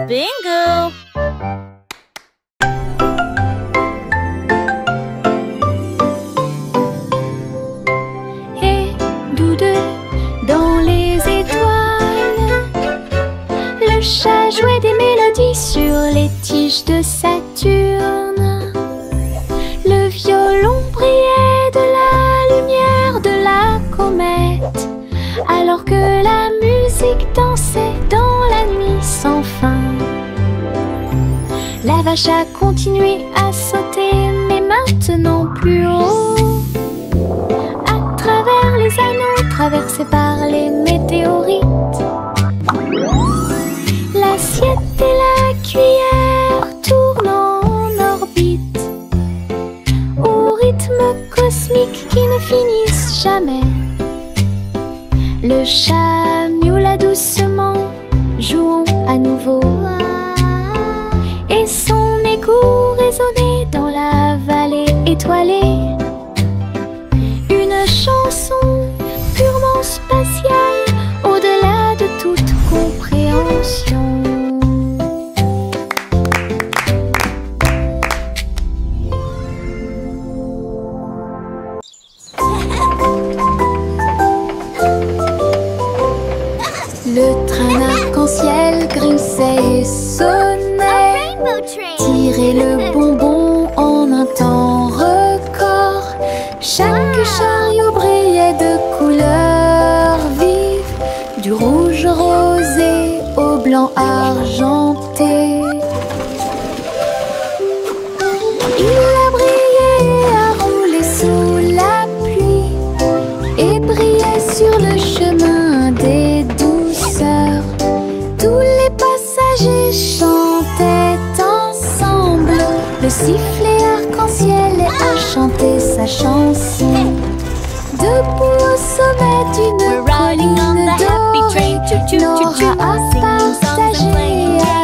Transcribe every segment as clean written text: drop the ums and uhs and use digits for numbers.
Bingo! Et nous deux, dans les étoiles, le chat jouait des mélodies sur les tiges de Saturne. Le violon brillait de la lumière de la comète, alors que la musique dansait dans la nuit sans fin. La vache a continué à sauter, mais maintenant plus haut, à travers les anneaux traversés par les météorites. L'assiette et la cuillère tournent en orbite, au rythme cosmique qui ne finissent jamais. Le chat miaula doucement, jouons à nouveau, et son écho résonnait dans la vallée étoilée. Une chanson purement spatiale, au-delà de toute compréhension. Le train arc-en-ciel grinçait et sonnait, tirait le bonbon en un temps record. Chaque chariot brillait de couleurs vives, du rouge rosé au blanc argenté. Il a brillé, a roulé sous la pluie et brillait sur le chemin des douceurs. Tous les passagers chantaient ensemble, le sifflet arc-en-ciel a chanté sa chanson. Debout au sommet d'une colline dorée, Nora a partagé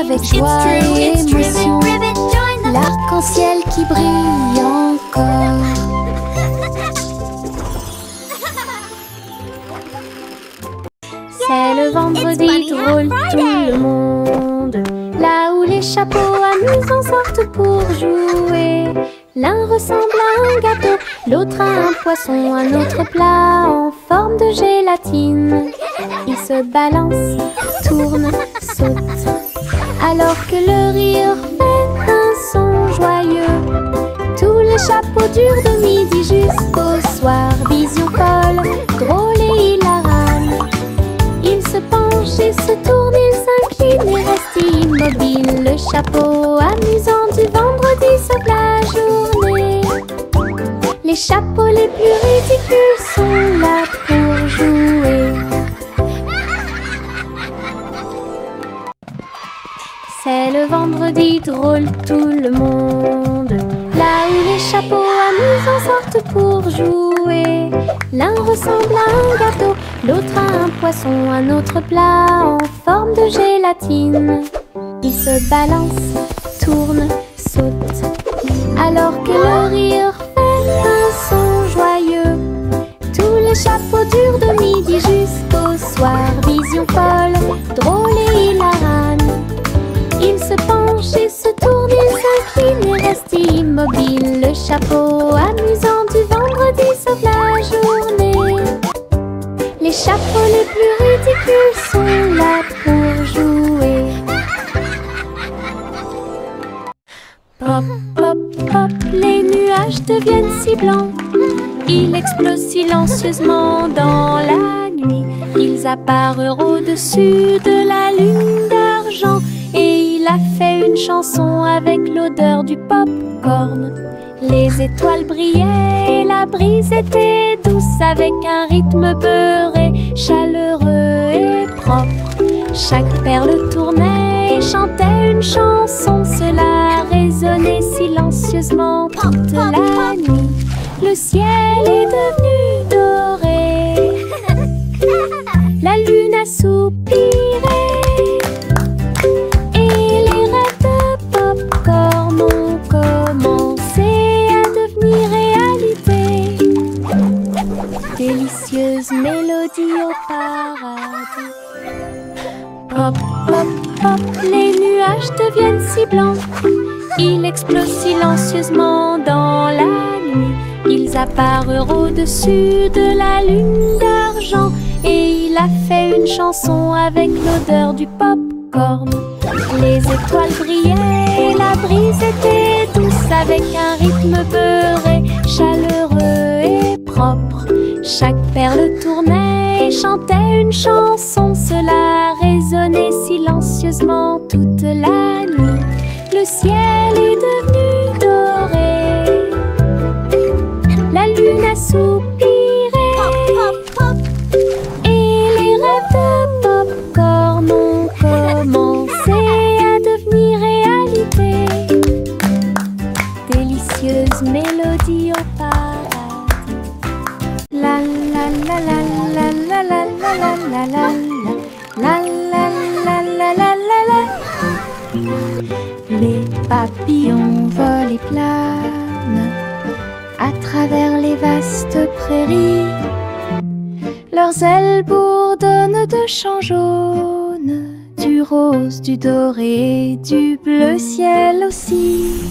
avec joie et émotion l'arc-en-ciel qui brille encore. C'est le vendredi drôle, tout le monde, là où les chapeaux amusants sortent pour jouer. L'un ressemble à un gâteau, l'autre à un poisson, un autre plat en forme de gélatine. Ils se balancent, tournent, sautent, alors que le rire fait un son joyeux. Tous les chapeaux durent de midi jusqu'au soir. Vision folle, drôle et hilarane. Ils se penchent et se tournent, ils s'inclinent et restent immobiles. Le chapeau amusant du vendredi sauve la journée. Les chapeaux les plus ridicules sont là pour jouer. C'est le vendredi drôle, tout le monde, là où les chapeaux amusants sortent pour jouer. L'un ressemble à un gâteau, l'autre à un poisson, un autre plat en forme de gélatine. Ils se balancent, tournent, sautent, alors que le rire fait un son joyeux. Tous les chapeaux durent de midi jusqu'au soir. Vision folle, drôle et hilarane. Ils se penchent et se tournent, ils s'inclinent et restent immobiles. Le chapeau amusant du vendredi sauve la journée. Les chapeaux les plus ridicules sont là pour jouer. Pop, pop, pop, les nuages deviennent si blancs. Ils explosent silencieusement dans la nuit. Ils apparurent au-dessus de la lune d'argent. Et il a fait une chanson avec l'odeur du pop-corn. Les étoiles brillaient et la brise était douce, avec un rythme beurré, chaleureux et propre. Chaque perle tournait et chantait une chanson. Cela résonnait silencieusement toute la nuit. Le ciel est devenu doré. La lune a soupiré. Délicieuse mélodie au paradis. Pop, pop, pop, les nuages nuages deviennent si blancs. Il explose silencieusement dans la nuit. Ils apparurent au-dessus de la lune d'argent. Et il a fait une chanson avec l'odeur du pop-corn. Les étoiles brillaient et la brise était douce, avec un rythme beurré, chaleureux et propre. Chaque perle tournait et chantait une chanson. Cela résonnait silencieusement toute la nuit. Le ciel est devenu doré. La lune a soupiré. Et les rêves de pop-corn ont commencé à devenir réalité. Délicieuse mélodie au paradis. La la la la la la la la la la la la la la la la. Les papillons volent et planent à travers les vastes prairies. Leurs ailes bourdonnent de chants jaunes, du rose, du doré, du bleu ciel aussi.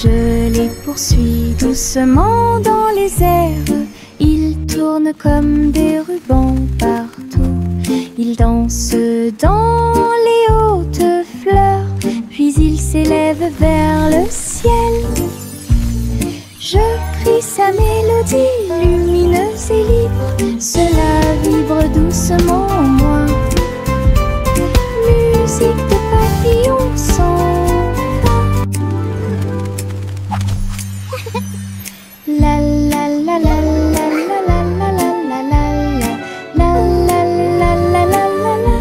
Je les poursuis doucement dans les airs. Ils tournent comme des rubans partout. Ils dansent dans les hautes fleurs, puis ils s'élèvent vers le ciel. Je crie sa mélodie lumineuse et libre. Cela vibre doucement en moi. Musique de papillons sans fin. La la la la la la la la la la la la la la la la.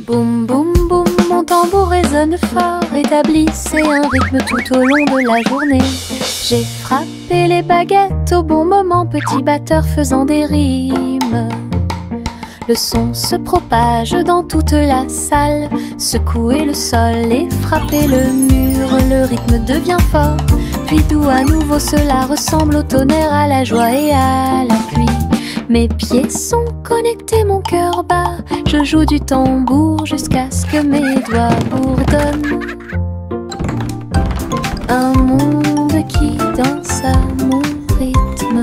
Boum boum boum, mon tambour résonne fort, établissez un rythme tout au long de la journée. J'ai frappé les baguettes au bon moment, petit batteur faisant des rimes. Le son se propage dans toute la salle, secouez le sol et frappez le mur. Le rythme devient fort, puis doux à nouveau, cela ressemble au tonnerre, à la joie et à la pluie. Mes pieds sont connectés, mon cœur bat. Je joue du tambour jusqu'à ce que mes doigts bourdonnent. Un monde qui danse à mon rythme.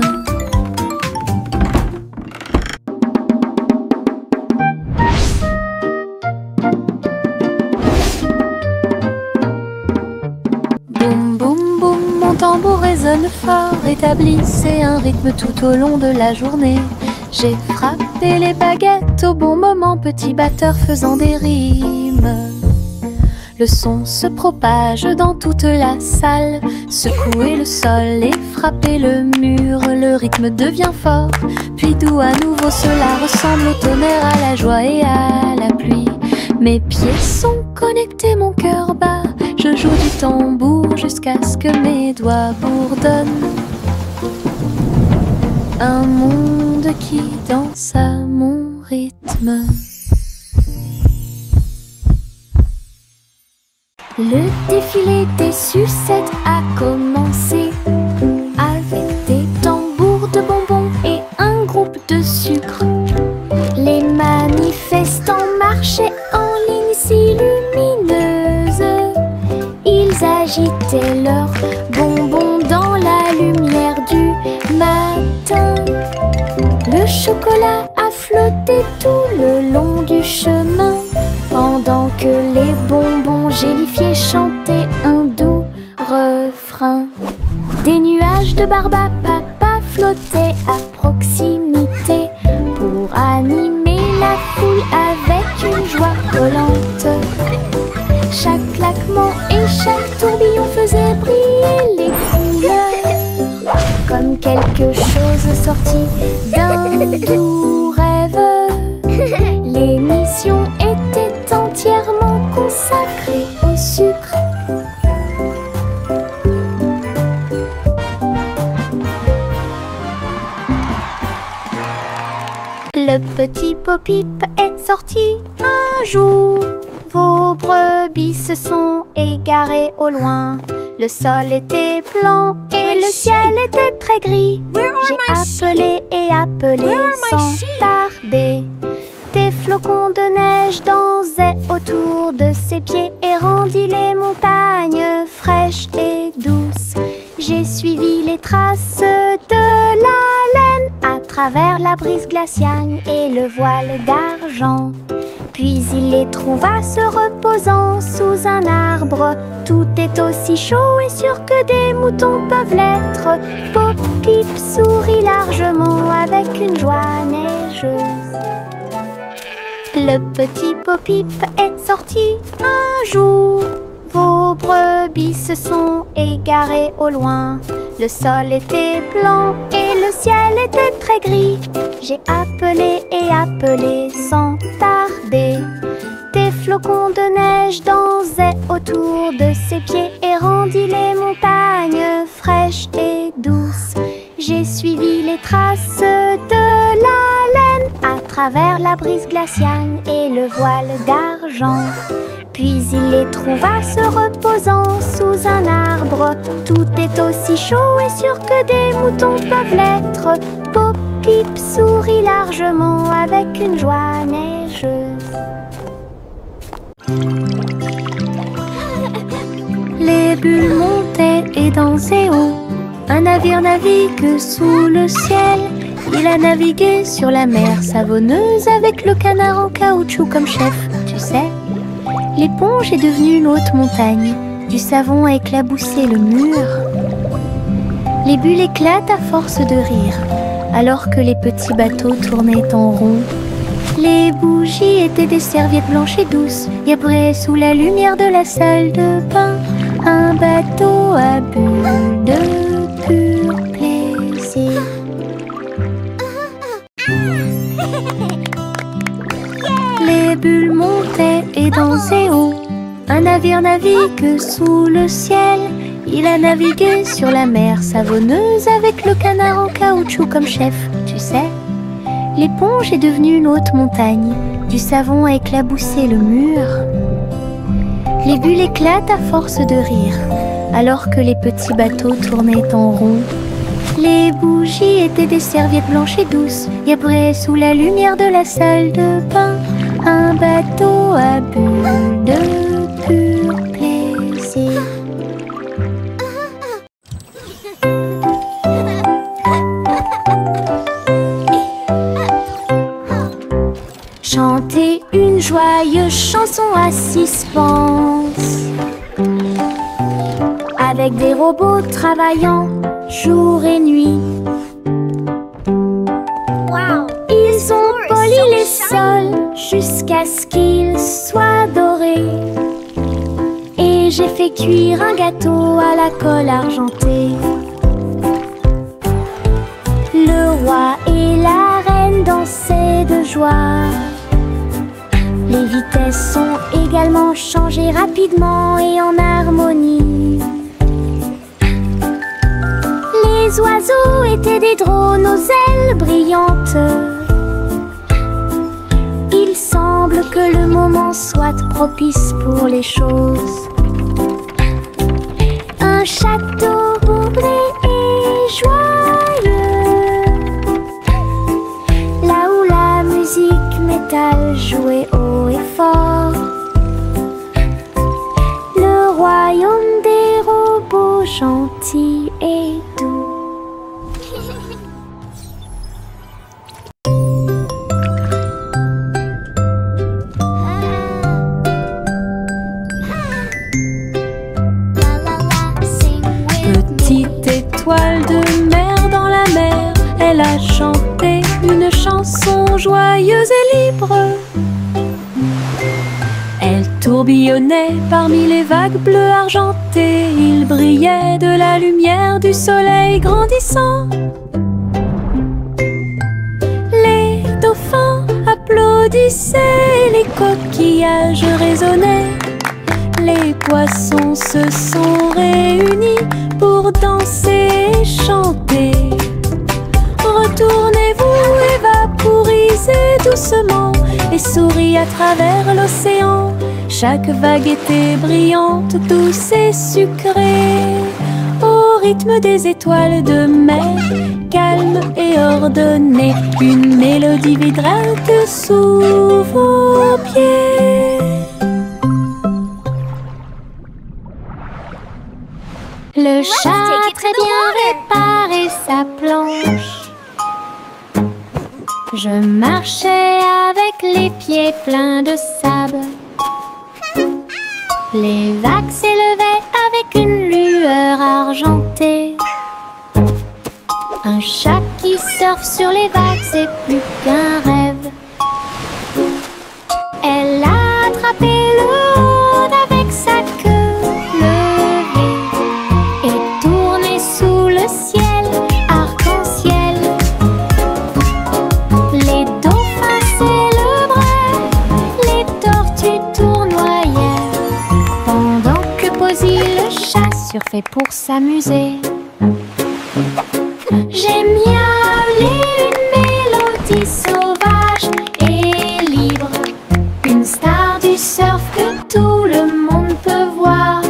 Boum boum boum, mon tambour résonne fort, établissez un rythme tout au long de la journée. J'ai frappé les baguettes au bon moment, petit batteur faisant des rimes. Le son se propage dans toute la salle, secouez le sol et frappez le mur. Le rythme devient fort, puis doux à nouveau, cela ressemble au tonnerre, à la joie et à la pluie. Mes pieds sont connectés, mon cœur bat. Je joue du tambour jusqu'à ce que mes doigts bourdonnent. Un monde qui danse à mon rythme. Le défilé des sucettes a commencé, avec des tambours de bonbons et un groupe de sucre. Les manifestants marchaient en ligne si lumineuse. Ils agitaient leurs bonbons dans la lumière du matin. Le chocolat a flotté tout le long du chemin, pendant que les bonbons gélifiés chantaient un doux refrain. Des nuages de barbe à papa flottaient à proximité pour animer la foule avec une joie collante. Chaque claquement et chaque tourbillon faisait briller les couleurs, comme quelque chose sorti d'un doux rêve. L'émission était entièrement consacrée au sucre. Le petit Bo-Peep est sorti un jour. Vos brebis se sont égarées au loin. Le sol était blanc et le ciel était très gris. J'ai appelé et appelé sans tarder. Des flocons de neige dansaient autour de ses pieds et rendit les montagnes fraîches et douces. J'ai suivi les traces de la laine à travers la brise glaciale et le voile d'argent. Puis il les trouva se reposant sous un arbre. Tout est aussi chaud et sûr que des moutons peuvent l'être. Pop-Pip sourit largement avec une joie neigeuse. Le petit Pop-Pip est sorti un jour. Vos brebis se sont égarées au loin. Le sol était blanc et le ciel était très gris. J'ai appelé et appelé sans tarder. Des flocons de neige dansaient autour de ses pieds et rendit les montagnes fraîches et douces. J'ai suivi les traces de la laine à travers la brise glaciale et le voile d'argent. Puis il les trouva se reposant sous un arbre. Tout est aussi chaud et sûr que des moutons peuvent l'être. Pop-Pip sourit largement avec une joie neigeuse. Les bulles montaient et dansaient haut. Un navire navigue sous le ciel. Il a navigué sur la mer savonneuse avec le canard en caoutchouc comme chef, tu sais. L'éponge est devenue une haute montagne. Du savon a éclaboussé le mur. Les bulles éclatent à force de rire, alors que les petits bateaux tournaient en rond. Les bougies étaient des serviettes blanches et douces. Il y avait sous la lumière de la salle de bain un bateau à bulles de pur plaisir. Les bulles montaient et dansaient haut. Un navire navigue sous le ciel. Il a navigué sur la mer savonneuse avec le canard en caoutchouc comme chef, tu sais. L'éponge est devenue une haute montagne. Du savon a éclaboussé le mur. Les bulles éclatent à force de rire, alors que les petits bateaux tournaient en rond. Les bougies étaient des serviettes blanches et douces. Il y avait sous la lumière de la salle de bain un bateau à bulles de pur plaisir. Chanter une joyeuse chanson à suspense, avec des robots travaillant jour et nuit. Ils ont poli les sols jusqu'à ce qu'ils soient dorés. Et j'ai fait cuire un gâteau à la colle argentée. Le roi et la reine dansaient de joie. Les vitesses sont également changées rapidement et en harmonie. Les oiseaux étaient des drones aux ailes brillantes. Il semble que le moment soit propice pour les choses. Un château bourré et joyeux, là où la musique métal jouait haut et fort. Le royaume des robots gentils et doux. Petite étoile de mer dans la mer, elle a chanté une chanson joyeuse et libre. Elle tourbillonnait parmi les vagues bleues argentées. Il brillait de la lumière du soleil grandissant. Les dauphins applaudissaient, les coquillages résonnaient. Les poissons se sont réunis pour danser et chanter. Retournez-vous et vaporisez doucement et souris à travers l'océan. Chaque vague était brillante, douce et sucrée. rythme des étoiles de mer, calme et ordonnée, une mélodie vibrante sous vos pieds. Le chat a très bien réparé sa planche. Je marchais avec les pieds pleins de sable. Les vagues s'élevaient avec une lueur argentée. Un chat qui surfe sur les vagues, c'est plus qu'un rêve. Elle a attrapé le haut avec sa queue levée et tourné sous le ciel arc-en-ciel. Les dauphins célébraient, les tortues tournoyaient, pendant que Posy le chat surfait pour s'amuser. J'ai miaulé une mélodie sauvage et libre, une star du surf que tout le monde peut voir.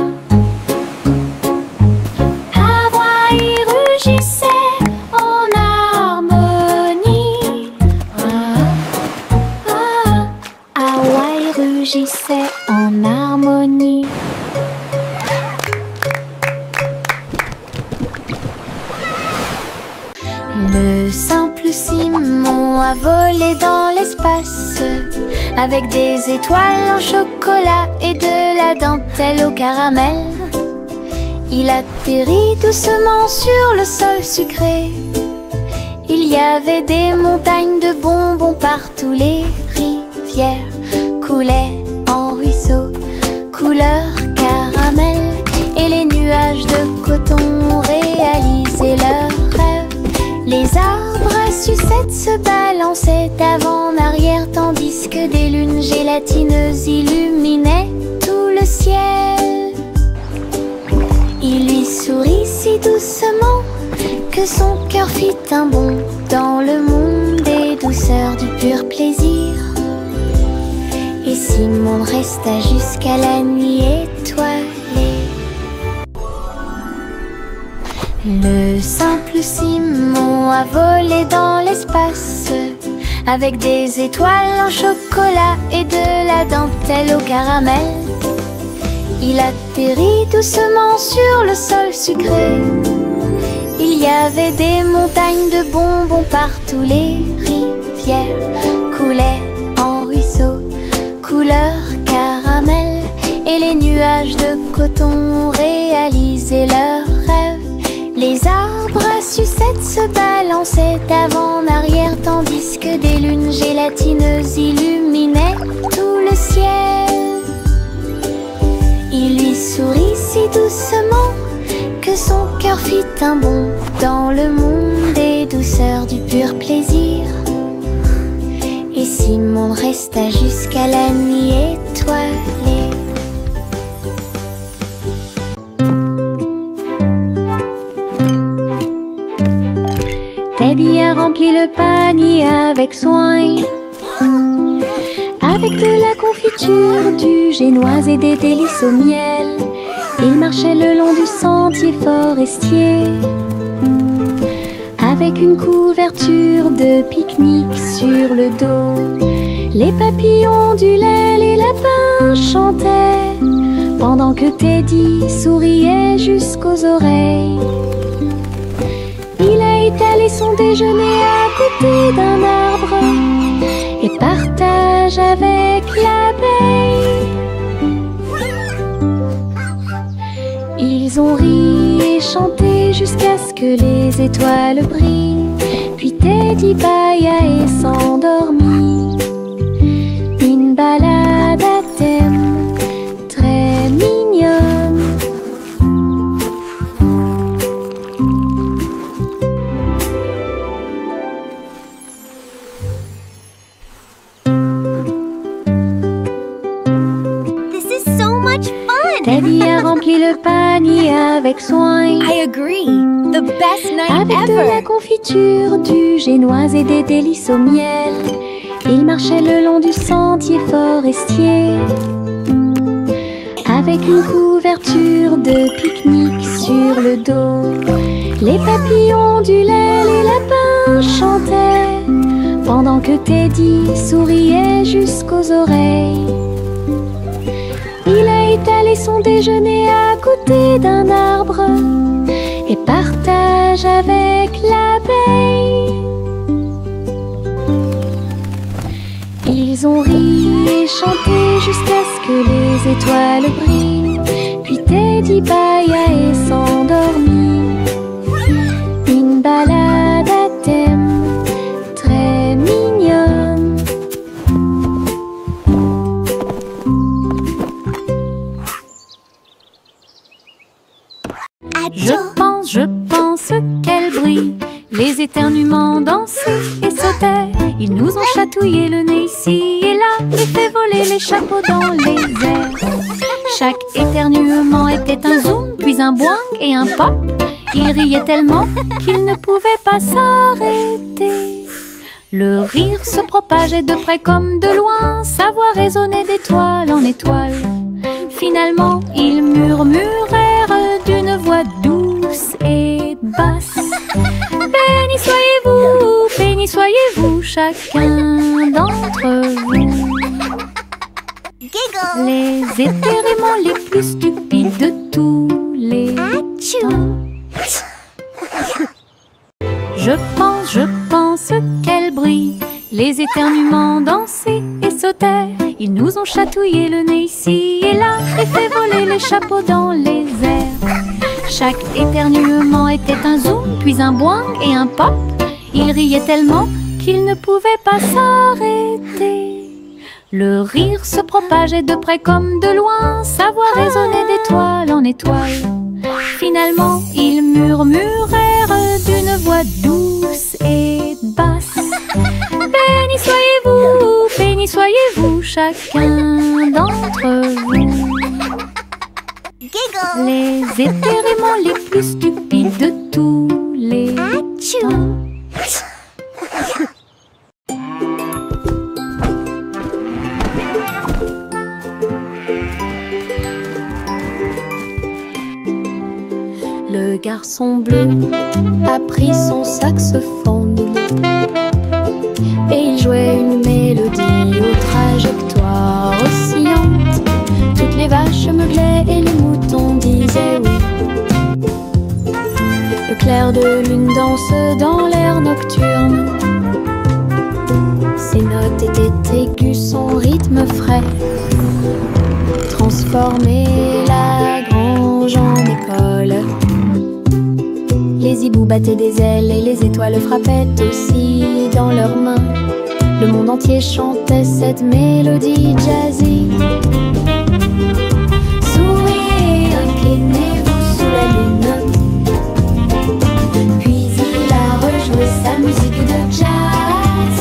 Hawaï rugissait en harmonie. Hawaï rugissait en harmonie. Le simple Simon a volé dans l'espace, avec des étoiles en chocolat et de la dentelle au caramel. Il atterrit doucement sur le sol sucré. Il y avait des montagnes de bonbons partout. Les rivières coulaient en ruisseaux, couleur caramel. Et les nuages de coton réalisaient leurs rêves. Les arbres à sucettes se balançaient d'avant-arrière, tandis que des lunes gélatineuses illuminaient tout le ciel. Il lui sourit si doucement que son cœur fit un bond dans le monde des douceurs du pur plaisir. Et Simon resta jusqu'à la nuit étoilée. Le simple Simon a volé dans l'espace, avec des étoiles en chocolat et de la dentelle au caramel. Il atterrit doucement sur le sol sucré. Il y avait des montagnes de bonbons partout. Les rivières coulaient en ruisseaux, couleur caramel. Et les nuages de coton réalisaient leurs rêves. Les arbres à sucettes se balançaient d'avant-arrière, tandis que des lunes gélatineuses illuminaient tout le ciel. Il lui sourit si doucement que son cœur fit un bond dans le monde des douceurs du pur plaisir. Et Simon resta jusqu'à la nuit étoilée. Teddy a rempli le panier avec soin, avec de la confiture, du génoise et des délices au miel. Il marchait le long du sentier forestier, avec une couverture de pique-nique sur le dos. Les papillons ondulaient, les lapins chantaient, pendant que Teddy souriait jusqu'aux oreilles. Il a étalé son déjeuner à côté d'un arbre et partage avec l'abeille. Ils ont ri et chanté jusqu'à ce que les étoiles brillent. Puis Teddy bâilla et s'endormit. Une balade à thème très mignonne. Teddy a rempli le panier avec soin. I agree. The best night avec ever. de la confiture, du génoise et des délices au miel. Il marchait le long du sentier forestier, avec une couverture de pique-nique sur le dos. Les papillons ondulaient, les lapins chantaient, pendant que Teddy souriait jusqu'aux oreilles. Il a étalé son déjeuner à côté d'un arbre et partage avec l'abeille. Ils ont ri et chanté jusqu'à ce que les étoiles brillent. Puis Teddy bâilla et s'endormit. Une balade à thème très mignonne. Je pense qu'elle brille. Les éternuements dansaient et sautaient. Ils nous ont chatouillé le nez ici et là et fait voler les chapeaux dans les airs. Chaque éternuement était un zoom, puis un boing et un pop. Ils riaient tellement qu'ils ne pouvaient pas s'arrêter. Le rire se propageait de près comme de loin, sa voix résonnait d'étoile en étoile. Finalement, ils murmurèrent d'une voix douce et basse. Béni soyez-vous, chacun d'entre vous. Giggle. Les éternuements les plus stupides de tous les temps. Je pense qu'elle brille. Les éternuements dansaient et sautaient. Ils nous ont chatouillé le nez ici et là et fait voler les chapeaux dans les airs. Chaque éternuement était un zoom, puis un boing et un pop. Ils riaient tellement qu'ils ne pouvaient pas s'arrêter. Le rire se propageait de près comme de loin, sa voix résonnait d'étoile en étoile. Finalement, ils murmurèrent d'une voix douce et basse. Béni soyez-vous, chacun d'entre vous. Giggle. Les éternuements les plus stupides de tous les temps. Le garçon bleu a pris son saxophone et il jouait une mélodie aux trajectoires oscillantes. Toutes les vaches meuglaient et les moutons disaient oui. Le clair de lune danse dans l'air nocturne. Ses notes étaient aiguës, son rythme frais transformait la grange en école. Les hiboux battaient des ailes et les étoiles frappaient aussi dans leurs mains. Le monde entier chantait cette mélodie jazzy. Souriez, inclinez-vous sous la lune. Puis il a rejoué sa musique de jazz.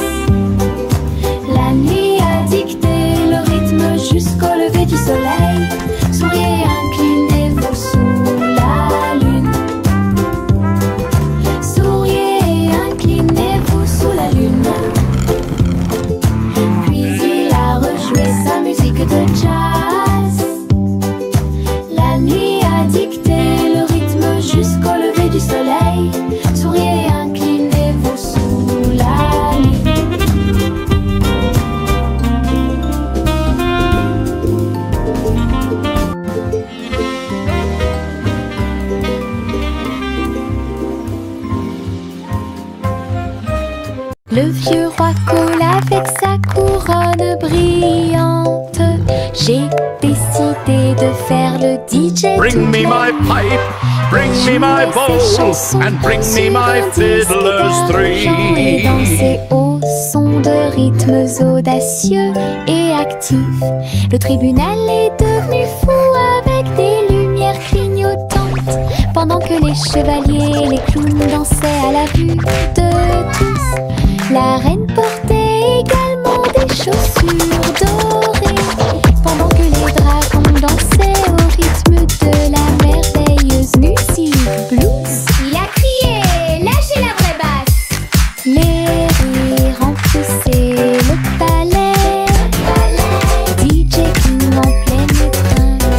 La nuit a dicté le rythme jusqu'au lever du soleil. Souriez, inclinez-vous sous la lune. Souriez, inclinez-vous sous la lune. Puis il a rejoué sa musique de jazz. La nuit a dicté le rythme jusqu'au lever du soleil. Souriez, inclinez-vous sous la lune. Le vieux roi colle avec sa couronne brillante. J'ai décidé de faire le DJ. Bring me my pipe, bring me my bowl, and bring me my fiddler's Et danser three. au son de rythmes audacieux et actifs. Le tribunal est devenu fou avec des lumières clignotantes, pendant que les chevaliers et les clowns dansaient à la vue de tous. La reine portait également des chaussures dorées, pendant que les dragons dansaient au rythme de la merveilleuse musique blues. Il a crié, lâchez la vraie basse. Les rires emplissaient le palais. DJ King en pleine étreinte.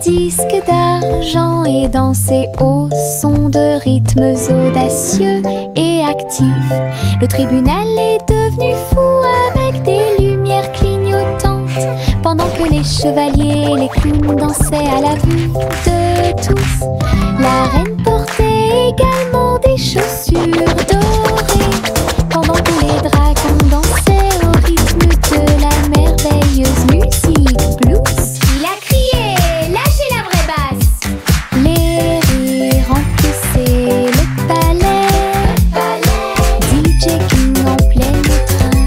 disque d'argent et danser au son de rythmes audacieux et actifs. Le tribunal est devenu fou avec des lumières clignotantes, pendant que les chevaliers et les clowns dansaient à la vue de tous. La reine portait également des chaussures dorées, pendant que les dragons dansaient au rythme de la merveilleuse musique blues. Il a crié, lâchez la vraie basse. Les rires remplissaient le palais, DJ King en plein train.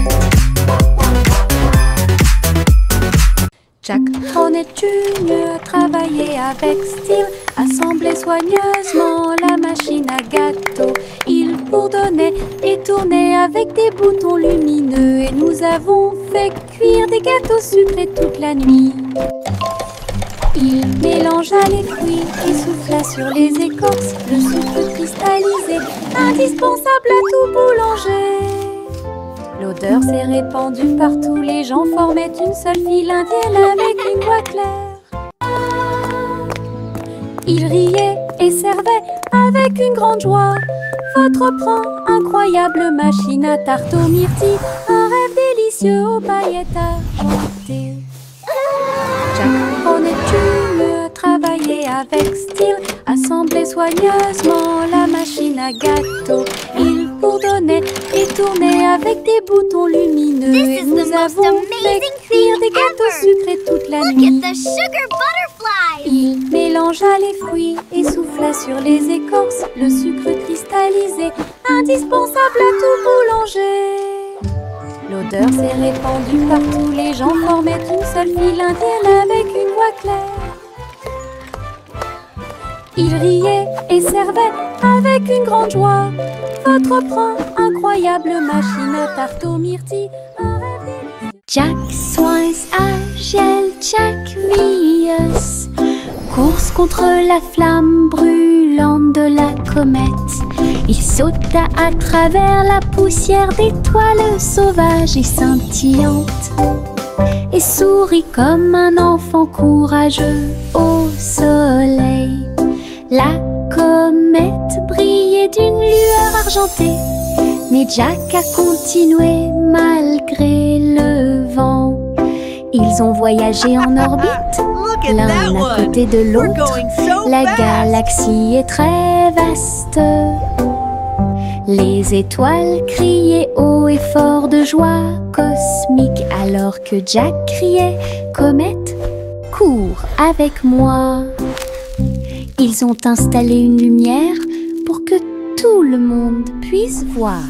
Jack Hornet Jr. travaillait avec style, assemblait soigneusement la machine à gâteau. Il bourdonnait et tournait avec des boutons lumineux, et nous avons fait cuire des gâteaux sucrés toute la nuit. Il mélangea les fruits et souffla sur les écorces le sucre cristallisé, indispensable à tout boulanger. L'odeur s'est répandue partout, les gens formaient une seule file indienne avec une voix claire. Il riait et servait avec une grande joie votre pran, incroyable machine à tarte aux myrtilles, un rêve délicieux aux paillettes argentées. Jack Hornet Jr. travaillait avec style, assemblait soigneusement la machine à gâteau. Il bourdonnait et tournait avec des boutons lumineux, et nous avons fait cuire des gâteaux sucrés toute la nuit. The sugar butterfly. Il mélangea les fruits et souffla sur les écorces le sucre cristallisé, indispensable à tout boulanger. L'odeur s'est répandue partout, les gens formaient une seule file indienne avec une voix claire. Il riait et servait avec une grande joie votre pran, incroyable machine à tarte aux myrtilles, un rêve délicieux. Jack Swines agile, Jack Rios, course contre la flamme brûlante de la comète. Il sauta à travers la poussière d'étoiles sauvages et scintillantes, et sourit comme un enfant courageux au soleil. La comète brillait d'une lueur argentée, mais Jack a continué malgré le vent. Ils ont voyagé en orbite, l'un à côté de l'autre. La galaxie est très vaste. Les étoiles criaient haut et fort de joie cosmique, alors que Jack criait « Comète, cours avec moi !» Ils ont installé une lumière pour que tout le monde puisse voir.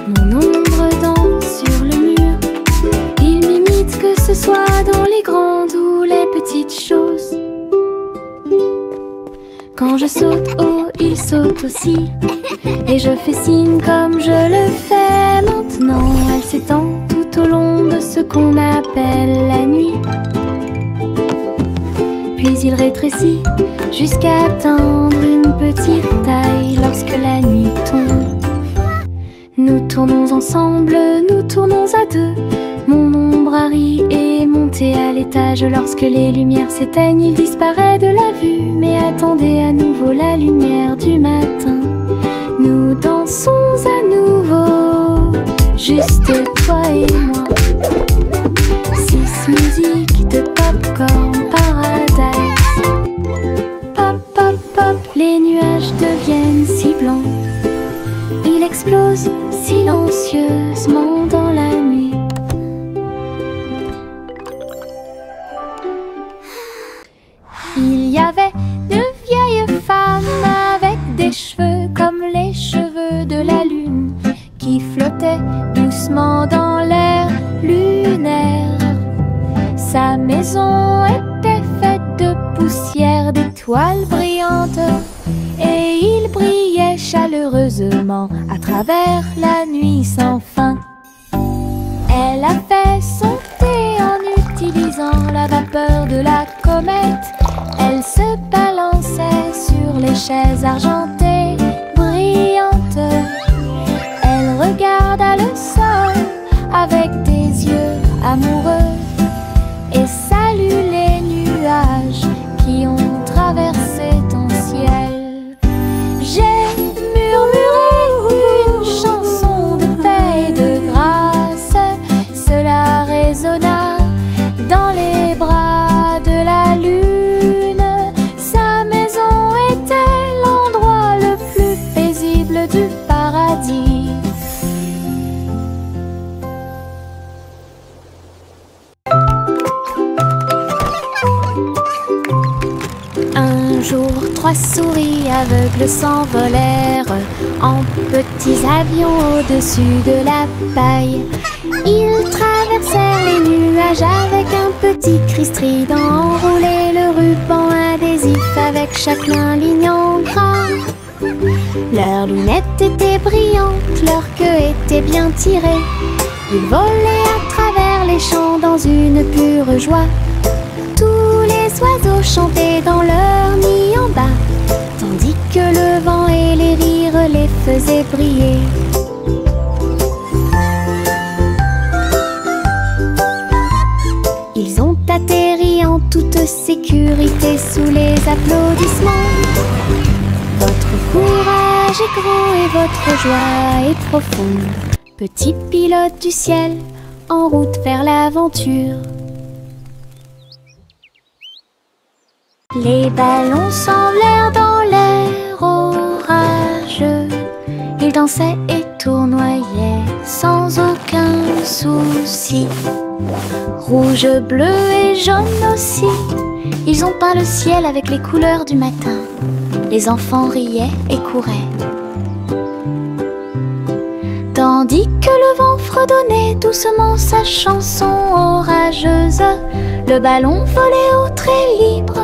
Mon ombre danse sur le mur. Il m'imite que ce soit dans les grandes ou les petites choses. Quand je saute haut, il saute aussi, et je fais signe comme je le fais maintenant. Elle s'étend tout au long de ce qu'on appelle la nuit. Puis il rétrécit jusqu'à atteindre une petite taille lorsque la nuit tombe. Nous tournons ensemble, nous tournons à deux. Mon ombre Harry est monté à l'étage. Lorsque les lumières s'éteignent, il disparaît de la vue. Mais attendez à nouveau la lumière du matin. Nous dansons à nouveau, juste toi et moi. 6 musiques de popcorn paradise. Pop, pop, pop, les nuages deviennent si blancs. Il explose silencieusement dans la nuit. Il y avait de vieilles femmes avec des cheveux comme les cheveux de la lune, qui flottaient doucement dans l'air lunaire. Sa maison était faite de poussière, d'étoiles brillantes, et il brillait chaleureusement à travers la nuit sans fin. Elle a fait son thé en utilisant la vapeur de la comète. Elle se balançait sur les chaises argentées brillantes. Elle regarda le sol avec des yeux amoureux. jour, 3 souris aveugles s'envolèrent en petits avions au-dessus de la paille. Ils traversèrent les nuages avec un petit cri strident, enroulé le ruban adhésif avec chaque main ligne en gras. Leurs lunettes étaient brillantes, leur queue était bien tirée. Ils volaient à travers les champs dans une pure joie. Tous les oiseaux chantaient dans leur nid en bas, tandis que le vent et les rires les faisaient briller. Ils ont atterri en toute sécurité sous les applaudissements. Votre courage est grand et votre joie est profonde, petits pilotes du ciel en route vers l'aventure. Les ballons s'envolèrent dans l'air orageux. Ils dansaient et tournoyaient sans aucun souci. Rouge, bleu et jaune aussi, ils ont peint le ciel avec les couleurs du matin. Les enfants riaient et couraient, tandis que le vent fredonnait doucement sa chanson orageuse. Le ballon volait au trait libre,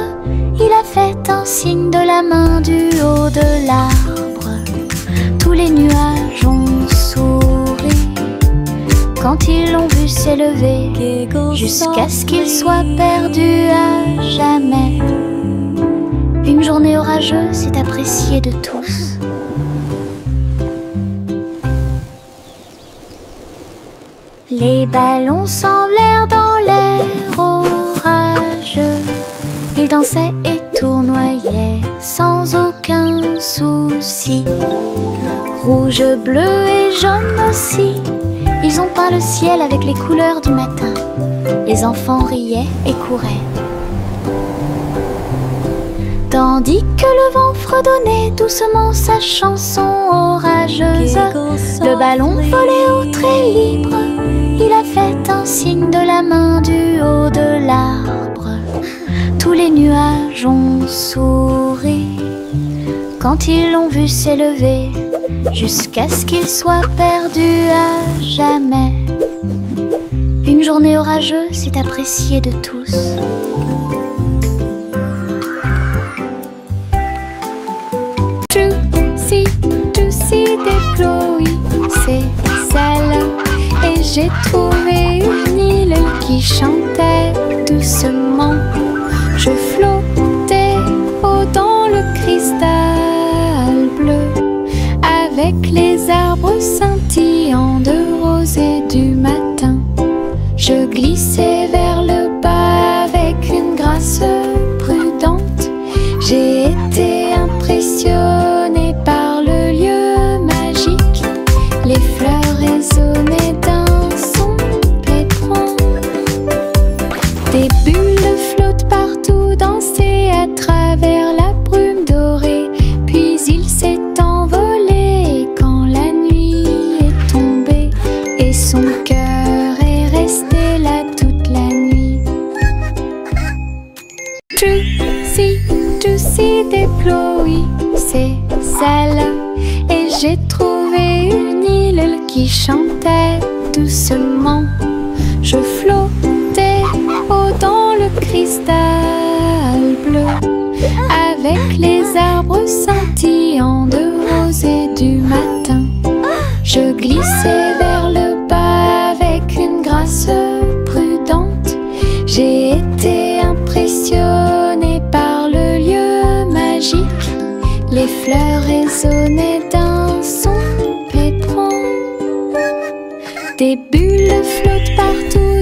il a fait un signe de la main du haut de l'arbre. Tous les nuages ont souri quand ils l'ont vu s'élever, jusqu'à ce qu'il soit perdu à jamais. Une journée orageuse est appréciée de tous. Les ballons s'envolèrent dans l'air orageux. Ils dansaient et tournoyaient sans aucun souci. Rouge, bleu et jaune aussi, ils ont peint le ciel avec les couleurs du matin. Les enfants riaient et couraient, tandis que le vent fredonnait doucement sa chanson orageuse. Le ballon volait au trait libre, il a fait un signe de la main du haut de l'arbre. Tous les nuages ont souri quand ils l'ont vu s'élever, jusqu'à ce qu'il soit perdu à jamais. Une journée orageuse est appréciée de tous. Déploie ses ailes et j'ai trouvé une île qui chantait doucement. Je flottais haut dans le cristal bleu, avec les arbres scintillants de rose et du matin. Je glissais vers le bas avec une grâce prudente. J'ai été impressionnée par le lieu magique. Les fleurs résonnaient d'un son pétrant. Des bulles flottent partout, dansaient à travers la brume dorée. Puis il s'est envolé quand la nuit est tombée, et son cœur est resté là toute la nuit. Juicy déploie ses ailes et j'ai trouvé une île qui chantait doucement. Je flottais haut dans le cristal bleu, avec les arbres scintillants de rose et du matin. Je glissais vers le bas avec une grâce prudente. J'ai été impressionnée par le lieu magique. Les fleurs résonnaient d'un son pétrant. Des bulles flottent partout